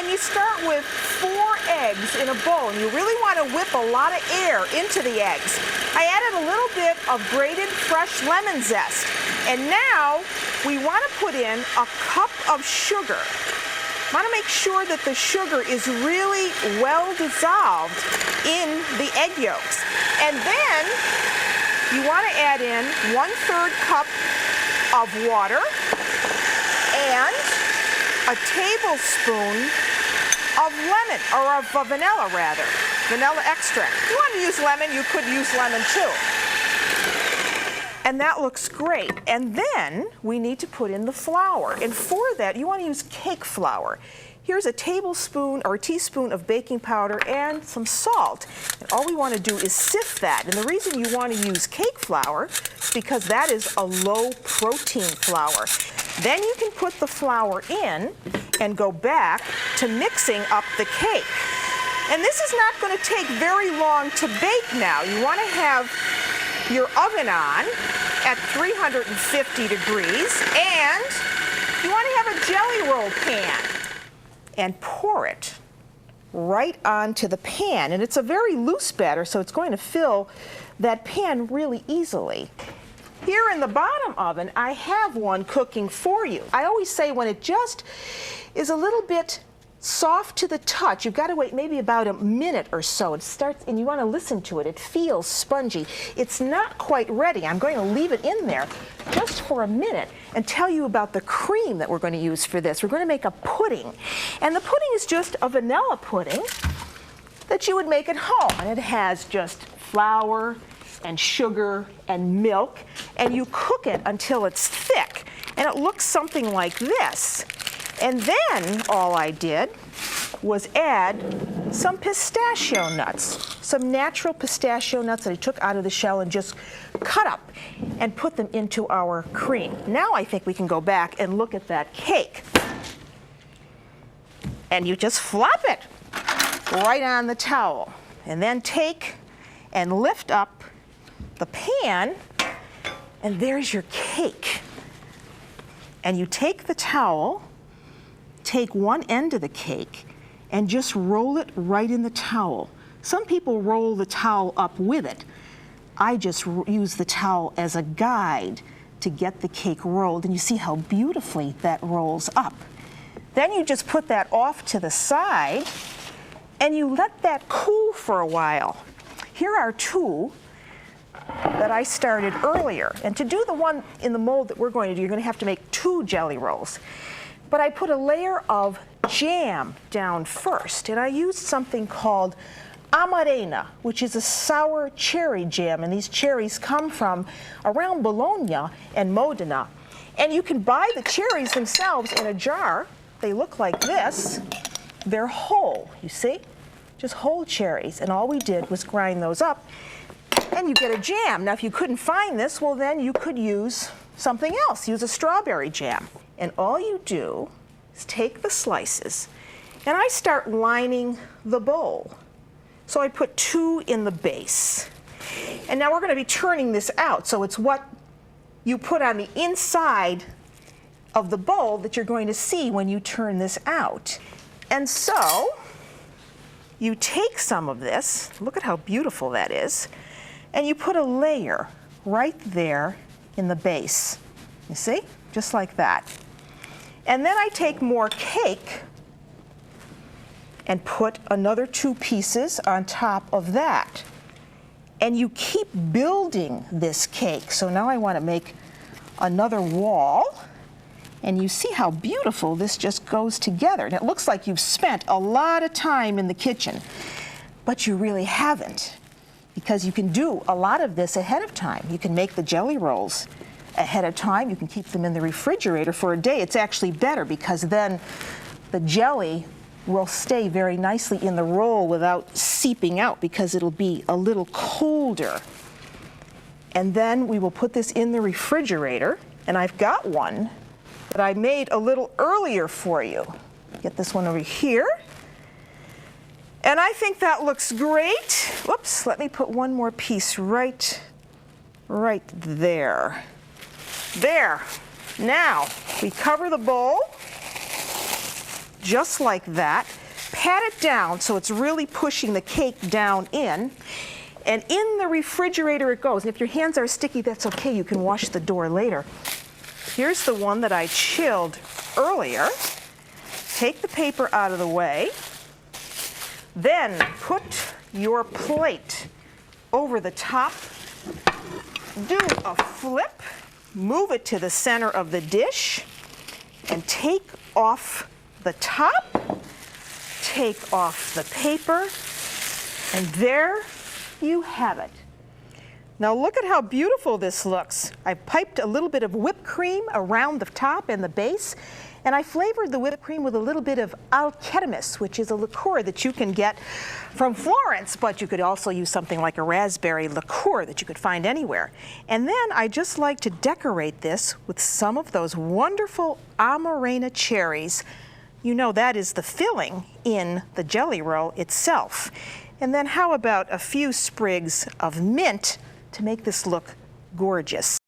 And you start with 4 eggs in a bowl, and you really want to whip a lot of air into the eggs. I added a little bit of grated fresh lemon zest. And now we want to put in a cup of sugar. Want to make sure that the sugar is really well dissolved in the egg yolks. And then you want to add in 1/3 cup of water and a tablespoon of lemon, or of vanilla rather, vanilla extract. If you want to use lemon, you could use lemon too. And that looks great. And then we need to put in the flour. And for that, you want to use cake flour. Here's a tablespoon or a teaspoon of baking powder and some salt. And all we want to do is sift that. And the reason you want to use cake flour is because that is a low protein flour. Then you can put the flour in and go back to mixing up the cake. And this is not going to take very long to bake now. You want to have your oven on at 350 degrees, and you want to have a jelly roll pan and pour it right onto the pan. And it's a very loose batter, so it's going to fill that pan really easily. Here in the bottom oven, I have one cooking for you. I always say when it just is a little bit soft to the touch, you've got to wait maybe about a minute or so. It starts, and you want to listen to it. It feels spongy. It's not quite ready. I'm going to leave it in there just for a minute and tell you about the cream that we're going to use for this. We're going to make a pudding. And the pudding is just a vanilla pudding that you would make at home. And it has just flour and sugar and milk, and you cook it until it's thick. And it looks something like this. And then all I did was add some pistachio nuts, some natural pistachio nuts that I took out of the shell and just cut up and put them into our cream. Now I think we can go back and look at that cake. And you just flop it right on the towel. And then take and lift up the pan, and there's your cake. And you take the towel, take one end of the cake and just roll it right in the towel. Some people roll the towel up with it. I just use the towel as a guide to get the cake rolled, and you see how beautifully that rolls up. Then you just put that off to the side and you let that cool for a while. Here are 2 that I started earlier. And to do the one in the mold that we're going to do, you're going to have to make 2 jelly rolls. But I put a layer of jam down first, and I used something called Amarena, which is a sour cherry jam, and these cherries come from around Bologna and Modena. And you can buy the cherries themselves in a jar. They look like this. They're whole, you see? Just whole cherries, and all we did was grind those up, and you get a jam. Now, if you couldn't find this, well, then you could use something else. Use a strawberry jam. And all you do is take the slices, and I start lining the bowl. So I put 2 in the base. And now we're going to be turning this out, so it's what you put on the inside of the bowl that you're going to see when you turn this out. And so you take some of this, look at how beautiful that is, and you put a layer right there in the base. You see? Just like that. And then I take more cake and put another 2 pieces on top of that. And you keep building this cake. So now I want to make another wall. And you see how beautiful this just goes together. And it looks like you've spent a lot of time in the kitchen, but you really haven't, because you can do a lot of this ahead of time. You can make the jelly rolls ahead of time. You can keep them in the refrigerator for a day. It's actually better because then the jelly will stay very nicely in the roll without seeping out, because it'll be a little colder. And then we will put this in the refrigerator, and I've got one that I made a little earlier for you. Get this one over here. And I think that looks great. Whoops, let me put one more piece right there. There. Now, we cover the bowl just like that. Pat it down so it's really pushing the cake down in. And in the refrigerator it goes. And if your hands are sticky, that's okay. You can wash the door later. Here's the one that I chilled earlier. Take the paper out of the way. Then put your plate over the top. Do a flip. Move it to the center of the dish. And take off the top. Take off the paper. And there you have it. Now look at how beautiful this looks. I piped a little bit of whipped cream around the top and the base, and I flavored the whipped cream with a little bit of alketimus, which is a liqueur that you can get from Florence, but you could also use something like a raspberry liqueur that you could find anywhere. And then I just like to decorate this with some of those wonderful Amarena cherries. You know that is the filling in the jelly roll itself. And then how about a few sprigs of mint to make this look gorgeous?